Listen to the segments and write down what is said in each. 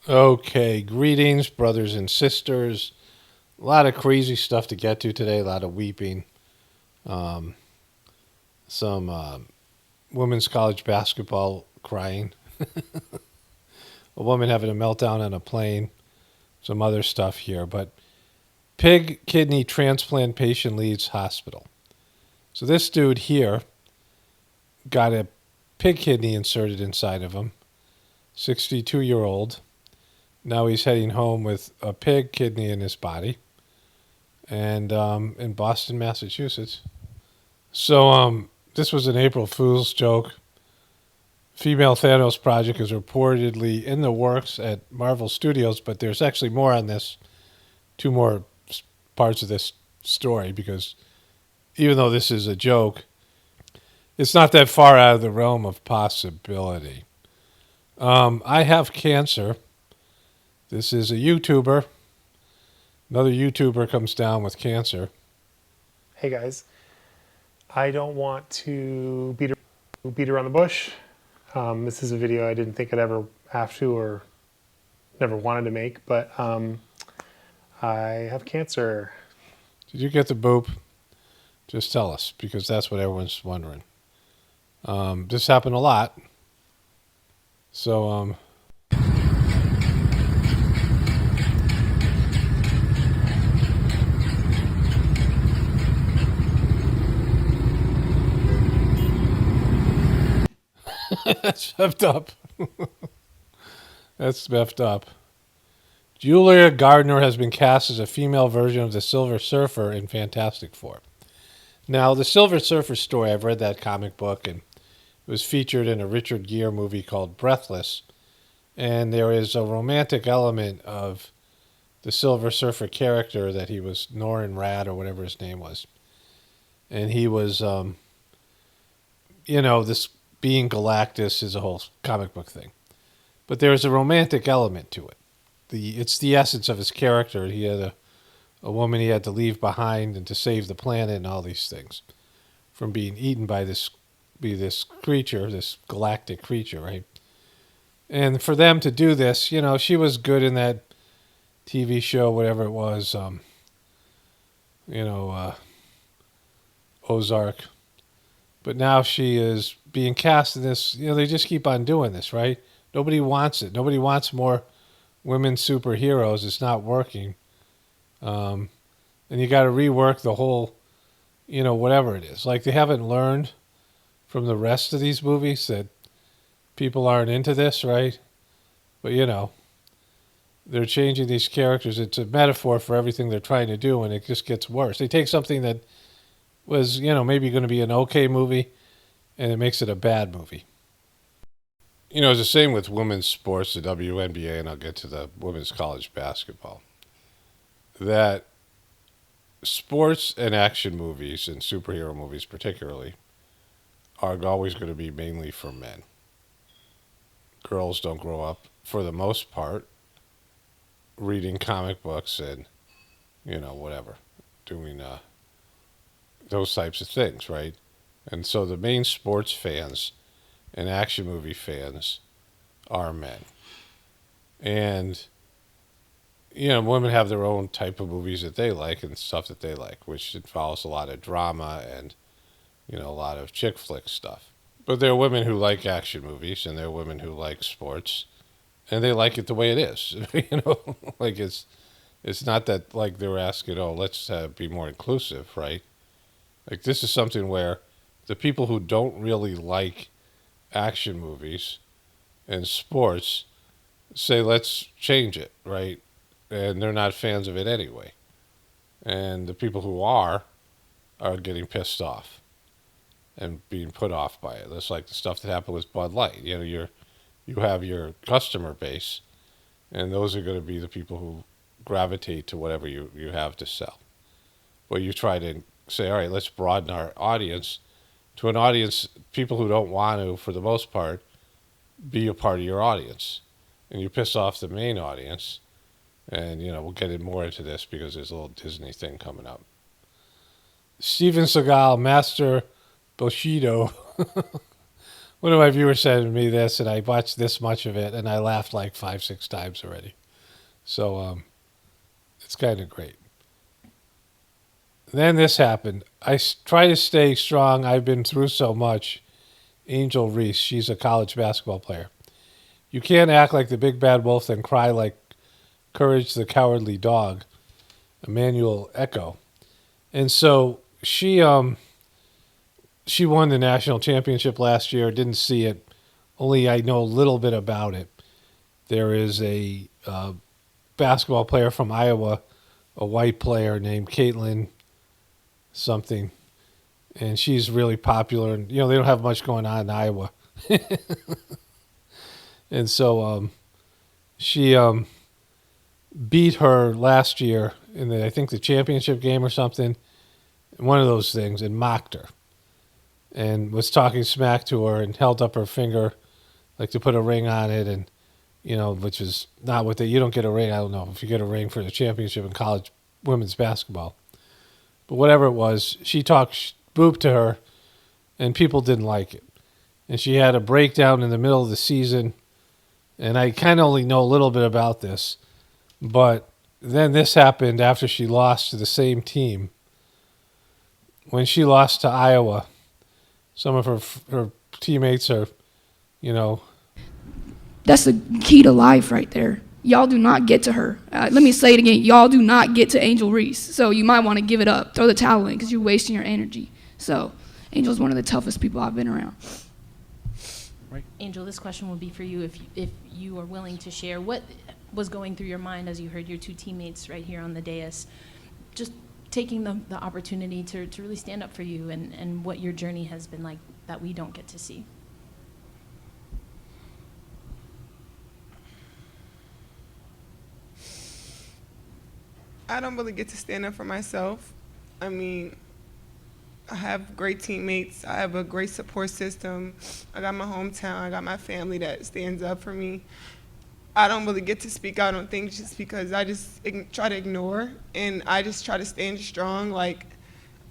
Okay, greetings, brothers and sisters. A lot of crazy stuff to get to today, a lot of weeping. Um, some women's college basketball crying, a woman having a meltdown on a plane, some other stuff here. But pig kidney transplant patient leaves hospital. So this dude here got a pig kidney inserted inside of him, 62-year-old. Now he's heading home with a pig kidney in his body, and in Boston, Massachusetts. So this was an April Fool's joke. Female Thanos project is reportedly in the works at Marvel Studios, but there's actually more on this, two more parts of this story, because even though this is a joke, it's not that far out of the realm of possibility. I have cancer. This is a YouTuber. Another YouTuber comes down with cancer. Hey guys, I don't want to beat around the bush. This is a video I didn't think I'd ever have to or never wanted to make, but I have cancer. Did you get the boop? Just tell us, because that's what everyone's wondering. This happened a lot. So, that's effed up. That's effed up. Julia Gardner has been cast as a female version of the Silver Surfer in Fantastic Four. Now, the Silver Surfer story, I've read that comic book, and it was featured in a Richard Gere movie called Breathless. And there is a romantic element of the Silver Surfer character that he was Norrin Rad or whatever his name was. And he was, this being Galactus is a whole comic book thing. But there is a romantic element to it. It's the essence of his character. He had a woman he had to leave behind and to save the planet and all these things from being eaten by this creature, this galactic creature, right? And for them to do this, she was good in that TV show, whatever it was, Ozark. But now she is being cast in this. They just keep on doing this, right? Nobody wants it. Nobody wants more women superheroes. It's not working. And you got to rework the whole, whatever it is. Like, they haven't learned from the rest of these movies that people aren't into this, right? But, they're changing these characters. It's a metaphor for everything they're trying to do, and it just gets worse. They take something that was, maybe going to be an okay movie, and it makes it a bad movie. It's the same with women's sports, the WNBA, and I'll get to the women's college basketball. That sports and action movies, and superhero movies particularly, are always going to be mainly for men. Girls don't grow up, for the most part, reading comic books and, whatever, doing those types of things, right? And so the main sports fans and action movie fans are men. And, women have their own type of movies that they like and stuff that they like, which involves a lot of drama and, a lot of chick flick stuff. But there are women who like action movies, and there are women who like sports, and they like it the way it is. Like it's not that like they were asking, oh, let's be more inclusive, right? Like, this is something where the people who don't really like action movies and sports say, let's change it, right? And they're not fans of it anyway. And the people who are getting pissed off and being put off by it. That's like the stuff that happened with Bud Light. You have your customer base, and those are going to be the people who gravitate to whatever you have to sell. Well, you try to say, all right, let's broaden our audience to an audience, people who don't want to, for the most part, be a part of your audience. And you piss off the main audience, and, we'll get more into this because there's a little Disney thing coming up. Steven Seagal, Master Bushido, One of my viewers said to me this, and I watched this much of it, and I laughed like 5, 6 times already. So it's kind of great. Then this happened. Try to stay strong. I've been through so much. Angel Reese, she's a college basketball player. You can't act like the big bad wolf, then cry like Courage the Cowardly Dog. Emmanuel Echo. And so she won the national championship last year. Didn't see it. Only I know a little bit about it. There is a basketball player from Iowa, a white player named Caitlin something, and she's really popular. And they don't have much going on in Iowa, and so she beat her last year in I think the championship game or something, one of those things, and mocked her, and was talking smack to her and held up her finger like to put a ring on it, and which is not what you don't get a ring. I don't know if you get a ring for the championship in college women's basketball. But whatever it was, she talked boop to her, and people didn't like it. And she had a breakdown in the middle of the season, and I kind of only know a little bit about this. But then this happened after she lost to the same team. When she lost to Iowa, some of her teammates are, That's the key to life right there. Y'all do not get to her. Let me say it again. Y'all do not get to Angel Reese. So you might want to give it up. Throw the towel in because you're wasting your energy. So Angel's one of the toughest people I've been around. Right. Angel, this question would be for you if you are willing to share. What was going through your mind as you heard your two teammates right here on the dais just taking the opportunity to really stand up for you and what your journey has been like that we don't get to see? I don't really get to stand up for myself. I mean, I have great teammates. I have a great support system. I got my hometown. I got my family that stands up for me. I don't really get to speak out on things just because I just try to ignore, and I just try to stand strong. Like,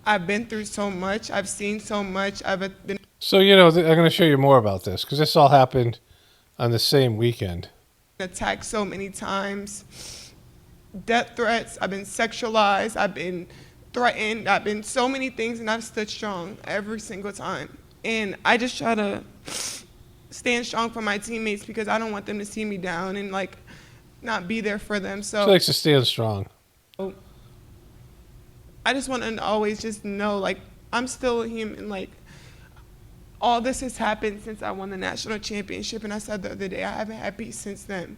I've been through so much. I've seen so much. I've been... So, I'm going to show you more about this because this all happened on the same weekend. Attacked so many times. Death threats. I've been sexualized. I've been threatened. I've been so many things, and I've stood strong every single time. And I just try to stand strong for my teammates because I don't want them to see me down and not be there for them. So she likes to stand strong. I just want to always just know I'm still a human. All this has happened since I won the national championship, and I said the other day I haven't had peace since then,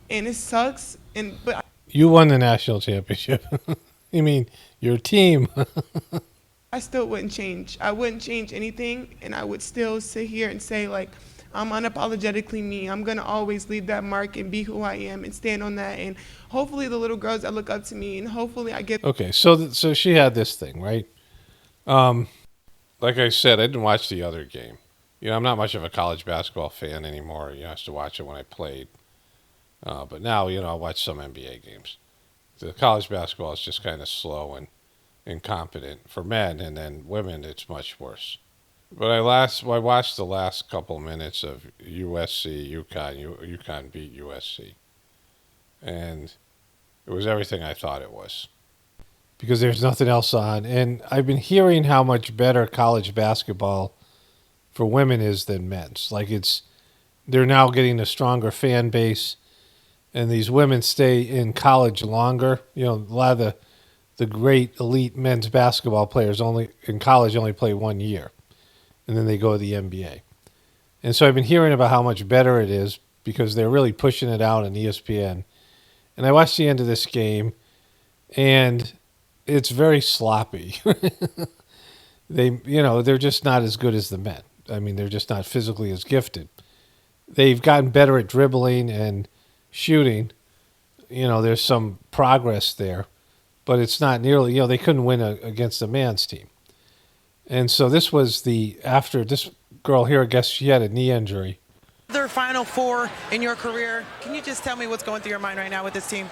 and it sucks. But you won the national championship. You mean your team? I still wouldn't change. I wouldn't change anything, and I would still sit here and say I'm unapologetically me. I'm gonna always leave that mark and be who I am and stand on that. And hopefully the little girls that look up to me, and hopefully I get. Okay, so she had this thing, right? Like I said, I didn't watch the other game. I'm not much of a college basketball fan anymore. I used to watch it when I played, but now I watch some NBA games. The college basketball is just kind of slow and incompetent for men, and then women, it's much worse. But I watched the last couple minutes of USC, UConn. UConn beat USC. And it was everything I thought it was. Because there's nothing else on. And I've been hearing how much better college basketball for women is than men's. They're now getting a stronger fan base, and these women stay in college longer. A lot of the great elite men's basketball players in college only play 1 year, and then they go to the NBA. And so I've been hearing about how much better it is because they're really pushing it out on ESPN. And I watched the end of this game, and it's very sloppy. They're just not as good as the men. I mean, they're just not physically as gifted. They've gotten better at dribbling and shooting. There's some progress there, but it's not nearly, they couldn't win against the man's team. And so this was after this girl here, I guess she had a knee injury. Their Final Four in your career. Can you just tell me what's going through your mind right now with this team?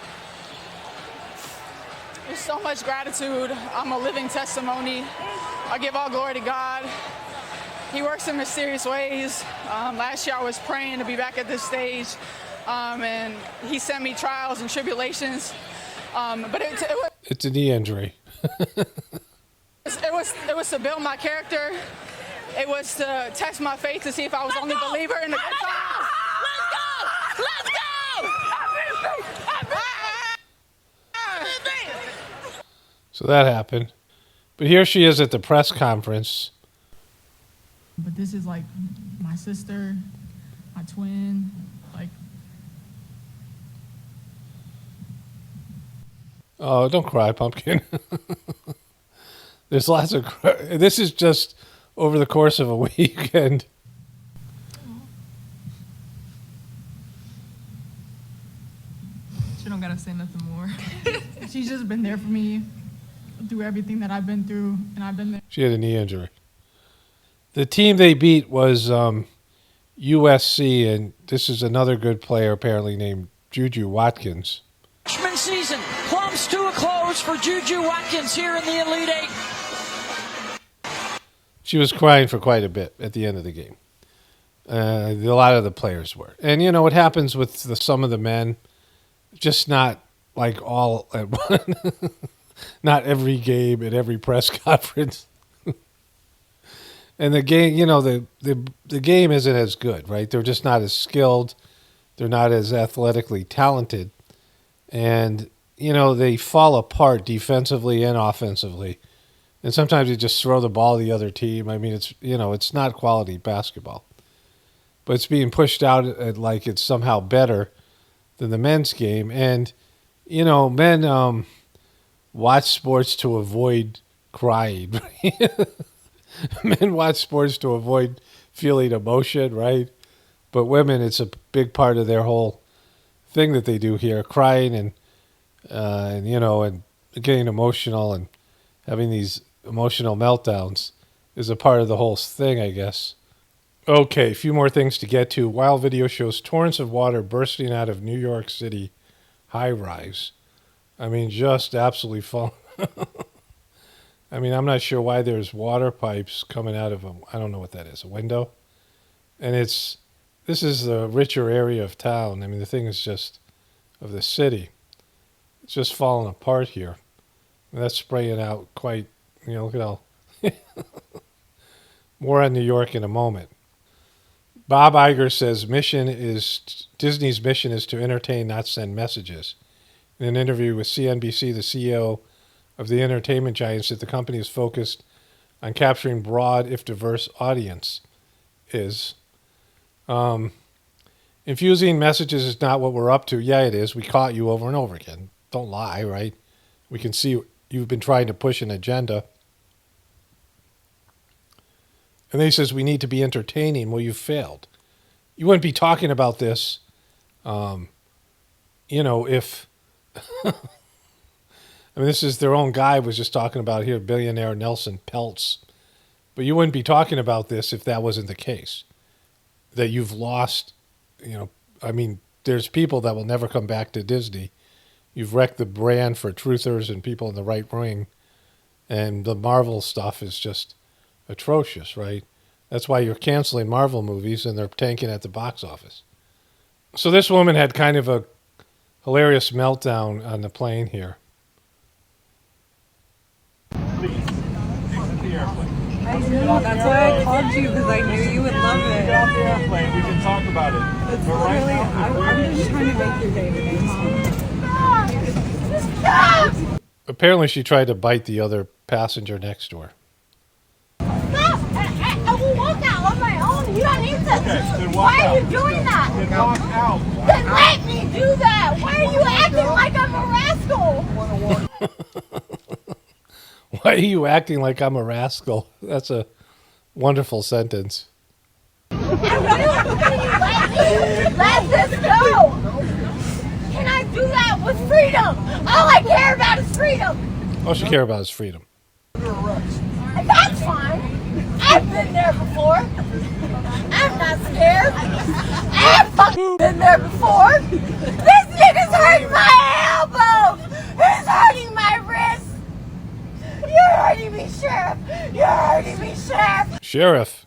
There's so much gratitude. I'm a living testimony. I give all glory to God. He works in mysterious ways. Last year I was praying to be back at this stage, and he sent me trials and tribulations. But it's a knee injury. it was to build my character. It was to test my faith to see if I was only believer in the good times. Let's go! So that happened. But here she is at the press conference. But this is like my sister, my twin, like. Oh, don't cry, Pumpkin. There's lots of. This is just over the course of a weekend. She don't gotta say nothing more. She's just been there for me through everything that I've been through, and I've been there. She had a knee injury. The team they beat was USC, and this is another good player apparently named Juju Watkins. Freshman season comes to a close for Juju Watkins here in the Elite Eight. She was crying for quite a bit at the end of the game. A lot of the players were. And, you know, what happens with some of the men, just not like all at one, not every game at every press conference. And the game, you know, the game isn't as good, right? They're just not as skilled. They're not as athletically talented. And, you know, they fall apart defensively and offensively. And sometimes you just throw the ball to the other team. I mean, it's, you know, it's not quality basketball. But it's being pushed out at like it's somehow better than the men's game. And, you know, men watch sports to avoid crying. Men watch sports to avoid feeling emotion, right? But women, it's a big part of their whole thing that they do here, crying and you know, and getting emotional and having these emotional meltdowns is a part of the whole thing, I guess. Okay, a few more things to get to. Wild video shows torrents of water bursting out of New York City high-rise. I mean, just absolutely falling. I mean, I'm not sure why there's water pipes coming out of I don't know what that is, a window? And this is the richer area of town. I mean, the thing is just, of the city. It's just falling apart here. And that's spraying out quite, you know, look at all. More on New York in a moment. Bob Iger says Disney's mission is to entertain, not send messages. In an interview with CNBC, the CEO of the entertainment giant said the company is focused on capturing broad, if diverse, audience. Infusing messages is not what we're up to. Yeah, it is. We caught you over and over again. Don't lie, right? We can see you've been trying to push an agenda. And then he says we need to be entertaining. Well, you've failed. You wouldn't be talking about this, you know, if... I mean, this is their own guy was just talking about here, billionaire Nelson Peltz. But you wouldn't be talking about this if that wasn't the case. That you've lost, you know, I mean, there's people that will never come back to Disney. You've wrecked the brand for truthers and people in the right ring. And the Marvel stuff is just atrocious, right? That's why you're canceling Marvel movies and they're tanking at the box office. So this woman had kind of a hilarious meltdown on the plane here. I know, that's why I called you, because I knew you would love it. Get off the airplane, we can talk about it. It's literally, I'm just trying to make your day today, Mom. Apparently she tried to bite the other passenger next to her. Stop! I will walk out on my own. You don't need to. Okay, then walk Why out. are you doing that? Then walk out. Then let me do that. Why are you acting like I'm a rascal? Why are you acting like I'm a rascal? That's a wonderful sentence. Let this go. Can I do that with freedom? All I care about is freedom. All she cares about is freedom. And that's fine. I've been there before. I'm not scared. I've fucking been there before. This nigga's hurting my elbow. He's hurting my wrist. You're hurting me, Sheriff. You're hurting me, Sheriff. Sheriff.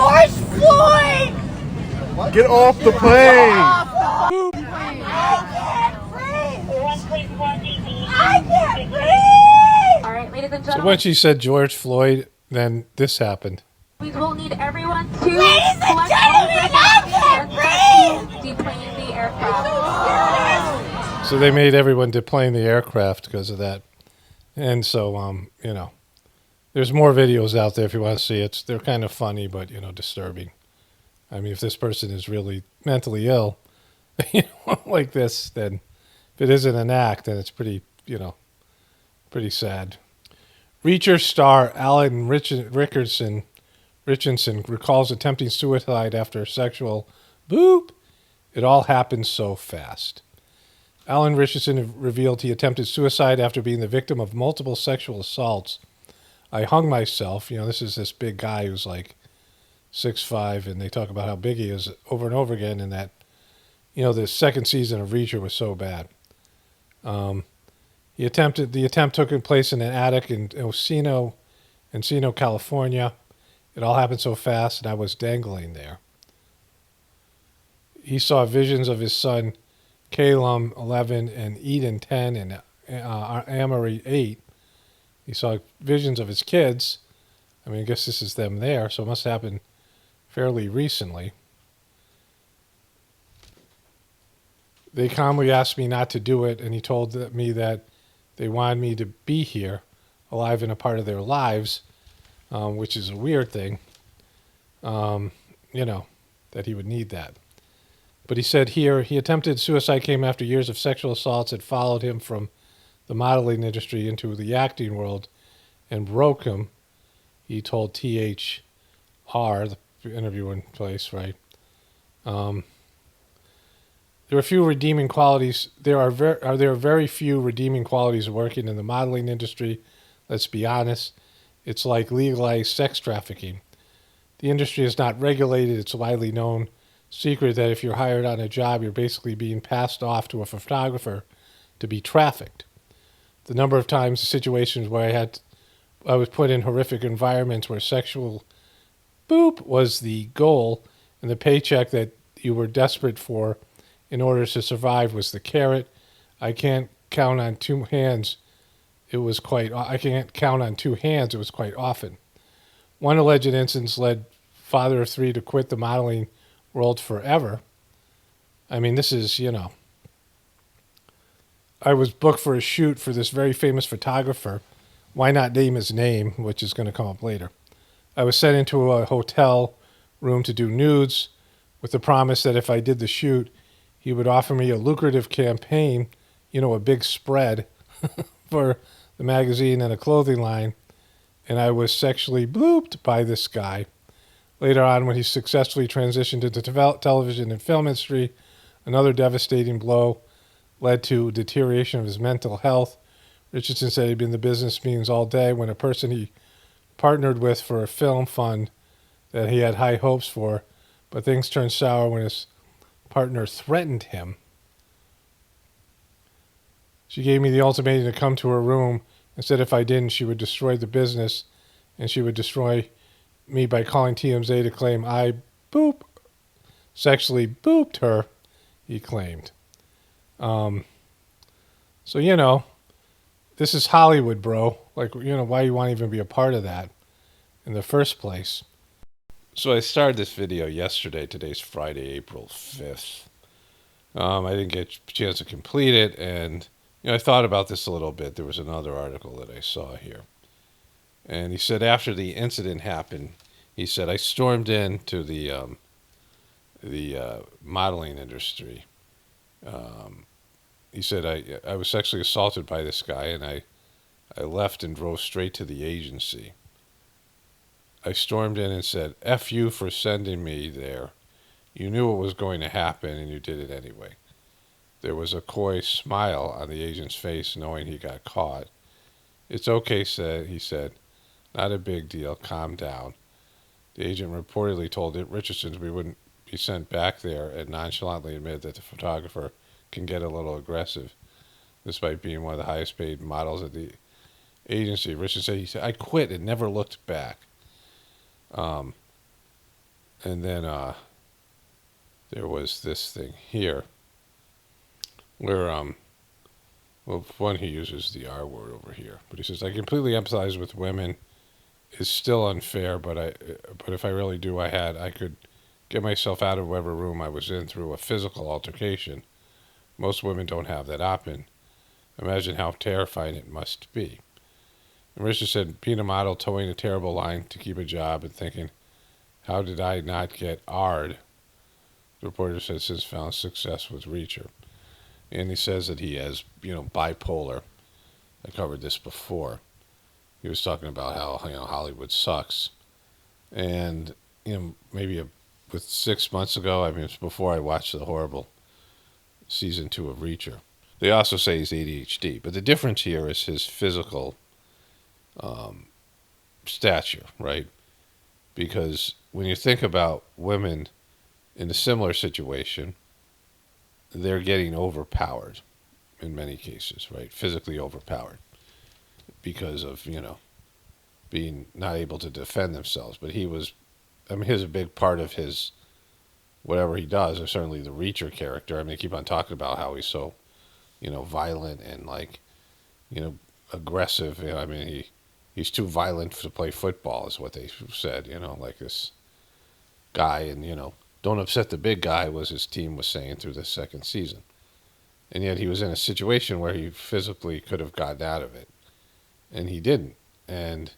George Floyd! Get off the plane! I can't breathe! All right, ladies and So gentlemen, when she said George Floyd, then this happened. we will need everyone to Ladies and collect gentlemen, I can't breathe! deplane the aircraft. So they made everyone deplane the aircraft because of that. And so, you know, there's more videos out there if you want to see it. They're kind of funny, but, you know, disturbing. I mean, if this person is really mentally ill, you know, like this, then if it isn't an act, then it's pretty, you know, pretty sad. Reacher star Alan Richardson recalls attempting suicide after sexual boop. It all happened so fast. Alan Richardson revealed he attempted suicide after being the victim of multiple sexual assaults. I hung myself. You know, this is this big guy who's like 6'5", and they talk about how big he is over and over again, and that, you know, the second season of Reacher was so bad. The attempt took place in an attic in Encino, California. It all happened so fast, and I was dangling there. He saw visions of his son, Calum, 11, and Eden, 10, and Amory, 8. He saw visions of his kids. I mean, I guess this is them there, so it must have happened fairly recently. They calmly asked me not to do it, and he told me that they wanted me to be here, alive and a part of their lives, which is a weird thing, you know, that he would need that. But he said here, he attempted suicide came after years of sexual assaults that followed him from the modeling industry into the acting world and broke him. He told THR, the interviewing place, right? There are few redeeming qualities. There are very few redeeming qualities of working in the modeling industry. Let's be honest. It's like legalized sex trafficking. The industry is not regulated. It's widely known secret that if you're hired on a job, you're basically being passed off to a photographer to be trafficked. The number of times, the situations where I was put in horrific environments where sexual boop was the goal, and the paycheck that you were desperate for in order to survive was the carrot. I can't count on two hands. I can't count on two hands. It was quite often. One alleged instance led father of 3 to quit the modeling world forever. I mean, this is, you know, I was booked for a shoot for this very famous photographer. Why not name his name, which is going to come up later. I was sent into a hotel room to do nudes with the promise that if I did the shoot, he would offer me a lucrative campaign, you know, a big spread for the magazine and a clothing line. And I was sexually blooped by this guy. Later on, when he successfully transitioned into television and film industry, another devastating blow led to deterioration of his mental health. Richardson said he'd been in the business meetings all day when a person he partnered with for a film fund that he had high hopes for, but things turned sour when his partner threatened him. She gave me the ultimatum to come to her room and said if I didn't, she would destroy the business, and she would destroy me by calling TMZ to claim I sexually booped her, he claimed. So, you know, this is Hollywood, bro. Like, you know, why you want to even be a part of that in the first place. So I started this video yesterday. Today's Friday, April 5th. I didn't get a chance to complete it, and, you know, I thought about this a little bit. There was another article that I saw here. And he said after the incident happened, he said, I stormed into the modeling industry. He said, I was sexually assaulted by this guy, and I left and drove straight to the agency. I stormed in and said, F you for sending me there. You knew what was going to happen, and you did it anyway. There was a coy smile on the agent's face, knowing he got caught. It's okay, he said. Not a big deal. Calm down. The agent reportedly told Richardson we wouldn't be sent back there and nonchalantly admitted that the photographer can get a little aggressive, despite being one of the highest paid models at the agency. Richardson said, I quit and never looked back. And then there was this thing here where, well, one, he uses the R word over here, but he says, I completely empathize with women. It's still unfair, but if I really do, I could get myself out of whatever room I was in through a physical altercation. Most women don't have that option. Imagine how terrifying it must be. And Richard said, being a model, towing a terrible line to keep a job and thinking, how did I not get R'd? The reporter said, since found success with Reacher. And he says that he has, bipolar. I covered this before. He was talking about how, Hollywood sucks. And, maybe with 6 months ago, it was before I watched the horrible season 2 of Reacher. They also say he's ADHD, but the difference here is his physical stature, right? Because when you think about women in a similar situation, they're getting overpowered in many cases, right? Physically overpowered because of, being not able to defend themselves. But here's a big part of his, whatever he does, or certainly the Reacher character. They keep on talking about how he's so, violent and aggressive. He's too violent to play football is what they said, like this guy. And, don't upset the big guy was his team was saying through the second season. And yet he was in a situation where he physically could have gotten out of it. And he didn't. And,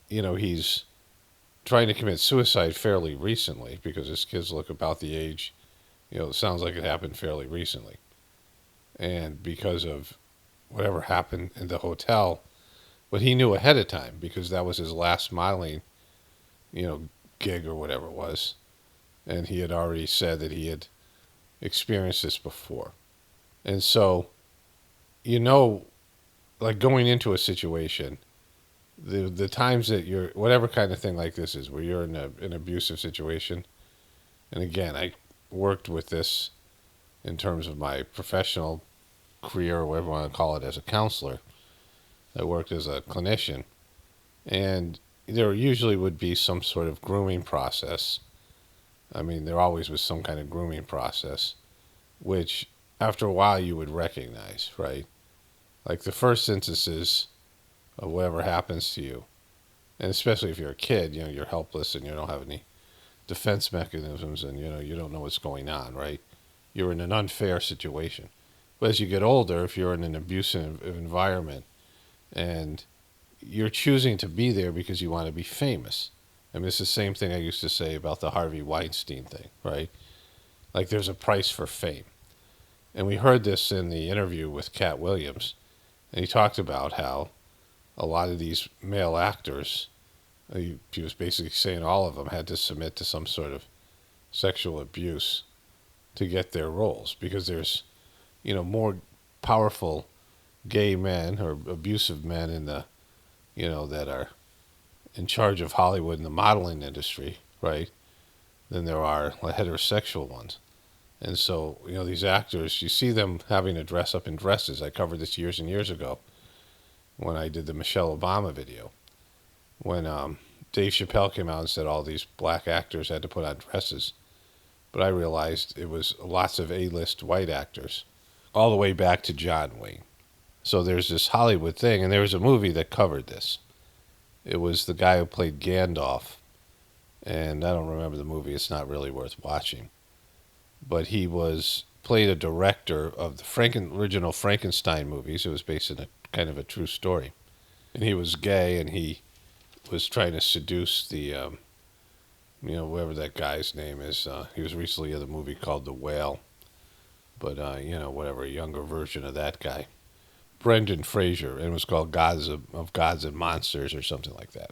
he's trying to commit suicide fairly recently because his kids look about the age, it sounds like it happened fairly recently. And because of whatever happened in the hotel, but he knew ahead of time because that was his last modeling, gig or whatever it was. And he had already said that he had experienced this before. And so, like going into a situation, the times that you're, whatever kind of thing like this is, where you're in an abusive situation, and again, I worked with this in terms of my professional career, or whatever you want to call it, as a counselor. I worked as a clinician, and there usually would be some sort of grooming process. There always was some kind of grooming process, which after a while you would recognize, right? Like the first instances of whatever happens to you, and especially if you're a kid, you're helpless and you don't have any defense mechanisms and, you don't know what's going on, right? You're in an unfair situation. But as you get older, if you're in an abusive environment and you're choosing to be there because you want to be famous. It's the same thing I used to say about the Harvey Weinstein thing, right? Like there's a price for fame. And we heard this in the interview with Cat Williams, and he talked about how a lot of these male actors, he was basically saying all of them had to submit to some sort of sexual abuse to get their roles because there's, more powerful gay men or abusive men in the, that are in charge of Hollywood and the modeling industry, right, than there are heterosexual ones. And so, these actors, you see them having to dress up in dresses. I covered this years and years ago when I did the Michelle Obama video. When Dave Chappelle came out and said all these black actors had to put on dresses. But I realized it was lots of A-list white actors, all the way back to John Wayne. So there's this Hollywood thing, and there was a movie that covered this. It was the guy who played Gandalf, and I don't remember the movie. It's not really worth watching. But he played a director of the original Frankenstein movies. It was based on a kind of a true story. And he was gay, and he was trying to seduce the, whoever that guy's name is. He was recently in a movie called The Whale. But, whatever, a younger version of that guy. Brendan Fraser, and it was called Gods and Monsters or something like that.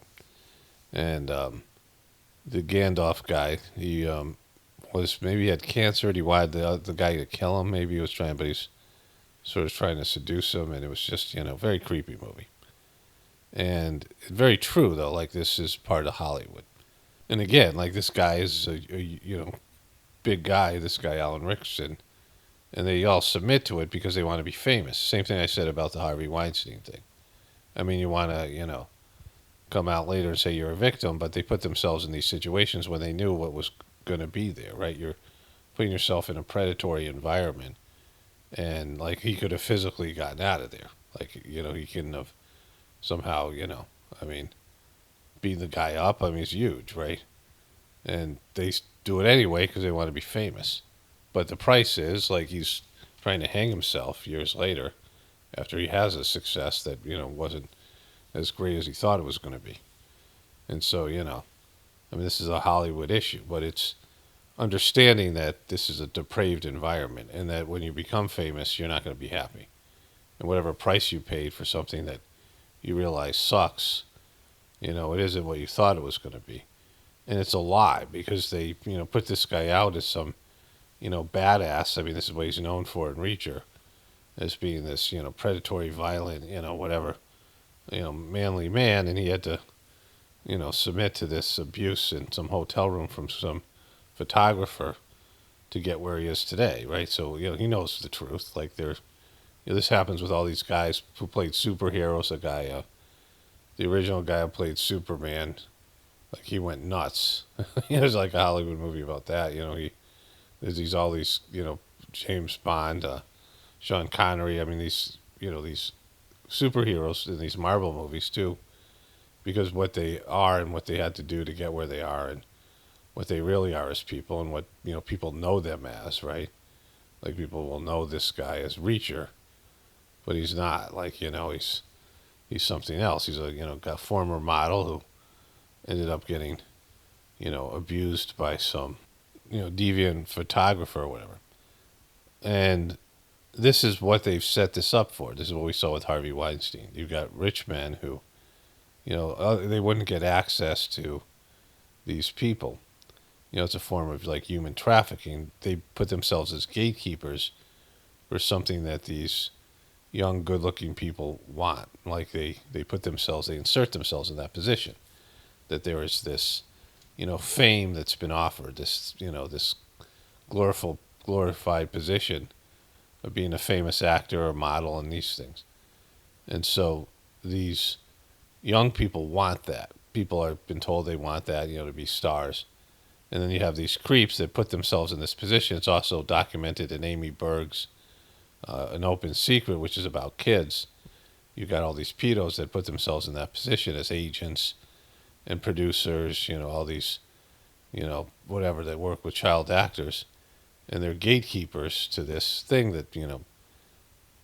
And the Gandalf guy, he maybe he had cancer, and he wanted the guy to kill him. Maybe he was trying, but he's sort of trying to seduce him, and it was just, very creepy movie. And very true, though, like this is part of Hollywood. And again, like this guy is a big guy, this guy Alan Rickson, and they all submit to it because they want to be famous. Same thing I said about the Harvey Weinstein thing. You want to, come out later and say you're a victim, but they put themselves in these situations when they knew what was going to be there, right? You're putting yourself in a predatory environment, and like he could have physically gotten out of there. Like, you know, he couldn't have somehow, you know, I mean, beating the guy up, I mean, it's huge, right? And they do it anyway because they want to be famous. But the price is, like, he's trying to hang himself years later after he has a success that, you know, wasn't as great as he thought it was going to be. And so, you know, I mean, this is a Hollywood issue, but it's understanding that this is a depraved environment and that when you become famous, you're not going to be happy. And whatever price you paid for something that you realize sucks, you know, it isn't what you thought it was going to be. And it's a lie because they, you know, put this guy out as some, you know, badass. I mean, this is what he's known for in Reacher, as being this, you know, predatory, violent, you know, whatever, you know, manly man. And he had to, you know, submit to this abuse in some hotel room from some photographer to get where he is today, right? So, you know, he knows the truth. Like, there's, you know, this happens with all these guys who played superheroes. A guy, the original guy who played Superman, like, he went nuts. There's like a Hollywood movie about that. You know, there's all these, you know, James Bond, Sean Connery. I mean, these, you know, these superheroes in these Marvel movies too, because what they are and what they had to do to get where they are and what they really are as people and what, you know, people know them as, right? Like, people will know this guy as Reacher, but he's not. Like, you know, he's something else. He's a, you know, a former model who ended up getting, you know, abused by some, you know, deviant photographer or whatever. And this is what they've set this up for. This is what we saw with Harvey Weinstein. You've got rich men who, you know, they wouldn't get access to these people. You know, it's a form of like human trafficking. They put themselves as gatekeepers for something that these young, good-looking people want. Like, they put themselves, they insert themselves in that position. That there is this, you know, fame that's been offered, this, you know, this glorified position of being a famous actor or model and these things. And so these young people want that. People have been told they want that, you know, to be stars. And then you have these creeps that put themselves in this position. It's also documented in Amy Berg's An Open Secret, which is about kids. You got all these pedos that put themselves in that position as agents and producers, you know, all these, you know, whatever, that work with child actors. And they're gatekeepers to this thing that, you know,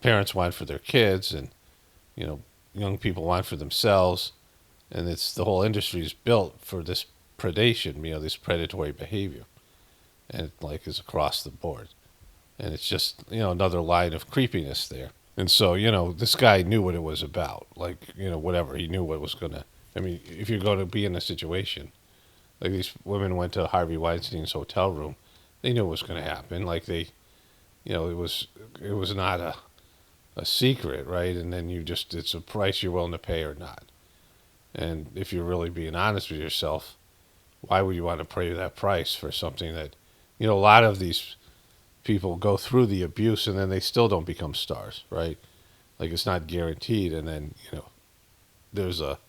parents want for their kids and, you know, young people want for themselves. And it's, the whole industry is built for this predation, you know, this predatory behavior. And it, like, is across the board. And it's just, you know, another line of creepiness there. And so, you know, this guy knew what it was about. Like, you know, whatever. He knew what was going to, I mean, if you're going to be in a situation, like these women went to Harvey Weinstein's hotel room, they knew what was going to happen. Like, they, you know, it was not a secret, right? And then you just, it's a price you're willing to pay or not. And if you're really being honest with yourself, why would you want to pay that price for something that, you know, a lot of these people go through the abuse and then they still don't become stars, right? Like, it's not guaranteed. And then, you know, there's a,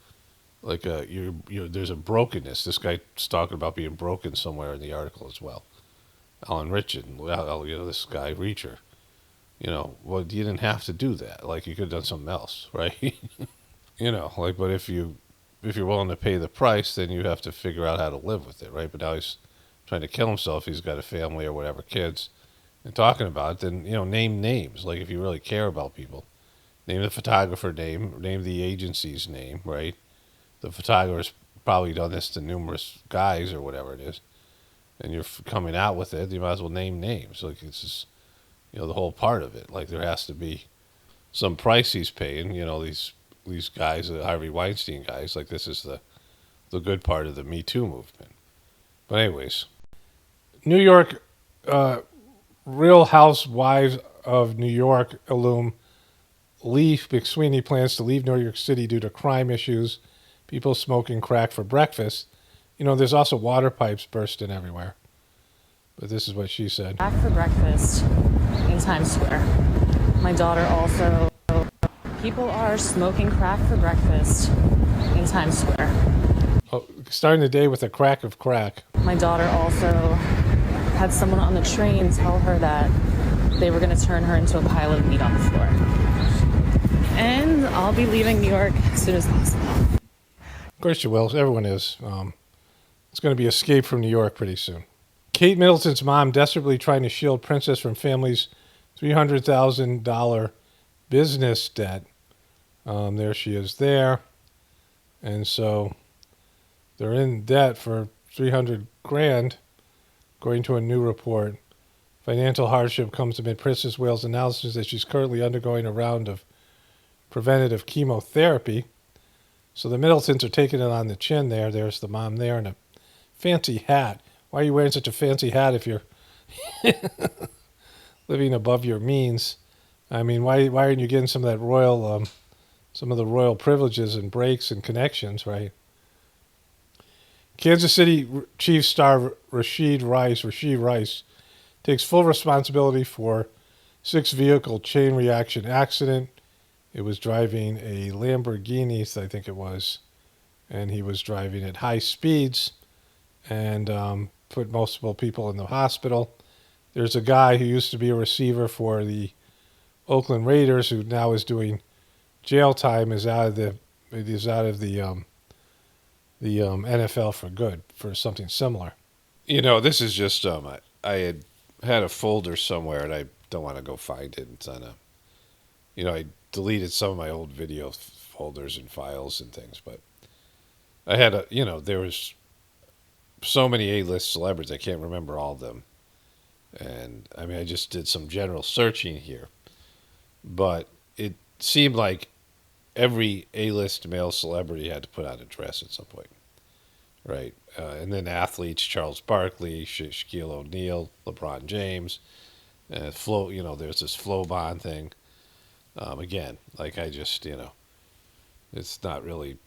like a, there's a brokenness. This guy's talking about being broken somewhere in the article as well. Alan Richard, you know, this guy Reacher, you know, well, you didn't have to do that. Like, you could have done something else, right? You know, like, but if you're willing to pay the price, then you have to figure out how to live with it, right? But now he's trying to kill himself. He's got a family or whatever, kids, and talking about it. Then, you know, name names. Like, if you really care about people, name the photographer name, name the agency's name, right? The photographer's probably done this to numerous guys or whatever it is, and you're coming out with it. You might as well name names. Like, it's just, you know, the whole part of it. Like, there has to be some price he's paying. You know, these guys, the Harvey Weinstein guys. Like, this is the good part of the Me Too movement. But anyways, New York, Real Housewives of New York alum Lee McSweeney plans to leave New York City due to crime issues, people smoking crack for breakfast. You know, there's also water pipes bursting everywhere. But this is what she said. Back for breakfast in Times Square. My daughter also People are smoking crack for breakfast in Times Square. Oh, starting the day with a crack of crack. My daughter also had someone on the train tell her that they were going to turn her into a pile of meat on the floor. And I'll be leaving New York as soon as possible. Of course you will. Everyone is. It's going to be Escape from New York pretty soon. Kate Middleton's mom desperately trying to shield Princess from family's $300,000 business debt. There she is there. And so they're in debt for $300,000, according to a new report. Financial hardship comes amid Princess Wales' announcements that she's currently undergoing a round of preventative chemotherapy. So the Middletons are taking it on the chin there. There's the mom there in a fancy hat. Why are you wearing such a fancy hat if you're living above your means? I mean, why aren't you getting some of that royal, some of the royal privileges and breaks and connections, right? Kansas City Chiefs star Rashid Rice takes full responsibility for 6-vehicle chain reaction accident. It was driving a Lamborghini, I think it was, and he was driving at high speeds and put multiple people in the hospital. There's a guy who used to be a receiver for the Oakland Raiders who now is doing jail time, is out of the NFL for good for something similar. You know, this is just I had a folder somewhere and I don't want to go find it. It's on I deleted some of my old video folders and files and things, but I had there was so many A-list celebrities, I can't remember all of them. And I mean, I just did some general searching here, but it seemed like every A-list male celebrity had to put on a dress at some point, right? And then athletes, Charles Barkley, Shaquille O'Neal, LeBron James, there's this Flowbond thing. Again, like I just, it's not really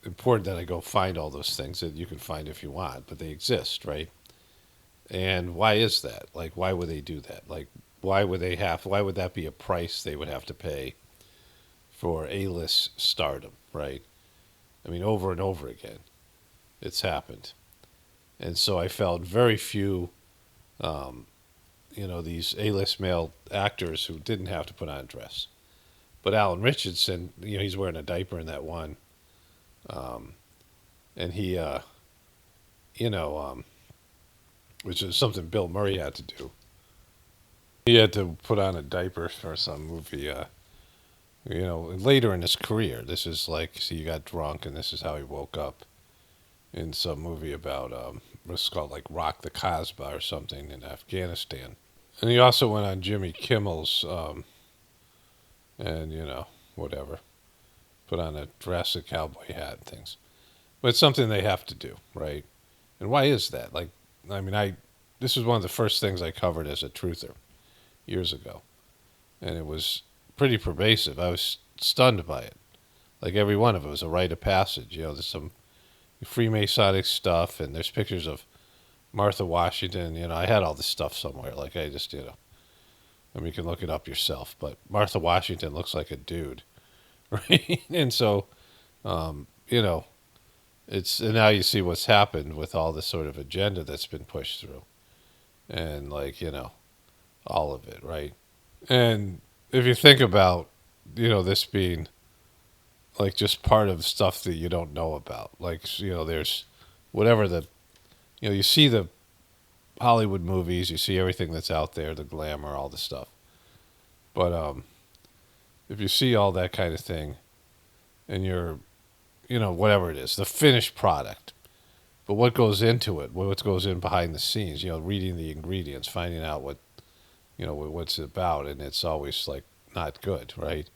important that I go find all those things that you can find if you want, but they exist, right? And why is that? Like, why would they do that? Like, why would that be a price they would have to pay for A-list stardom, right? I mean, over and over again, it's happened. And so I felt very few, these A-list male actors who didn't have to put on a dress. But Alan Richardson, he's wearing a diaper in that one. And he, which is something Bill Murray had to do. He had to put on a diaper for some movie, later in his career. This is like, he got drunk and this is how he woke up in some movie about, it's called like Rock the Casbah or something in Afghanistan. And he also went on Jimmy Kimmel's, and, whatever. Put on a dress, a cowboy hat and things. But it's something they have to do, right? And why is that? Like, I mean, this was one of the first things I covered as a truther years ago. And it was pretty pervasive. I was stunned by it. Like every one of it was a rite of passage. There's some Freemasonic stuff, and there's pictures of Martha Washington. I had all this stuff somewhere. Like I just, I mean, you can look it up yourself. But Martha Washington looks like a dude, right? And so, and now you see what's happened with all this sort of agenda that's been pushed through. And all of it, right? And if you think about, this being like just part of stuff that you don't know about, like, there's whatever you see the Hollywood movies, you see everything that's out there, the glamour, all the stuff. But if you see all that kind of thing and you're, whatever it is, the finished product, but what goes into it, what goes in behind the scenes, reading the ingredients, finding out what it's about, and it's always like not good, right?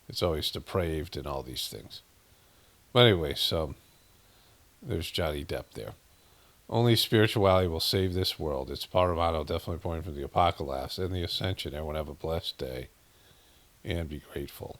It's always depraved and all these things. But anyway, so there's Johnny Depp there. Only spirituality will save this world. It's Paramount, definitely pointing from the Apocalypse and the Ascension. Everyone have a blessed day and be grateful.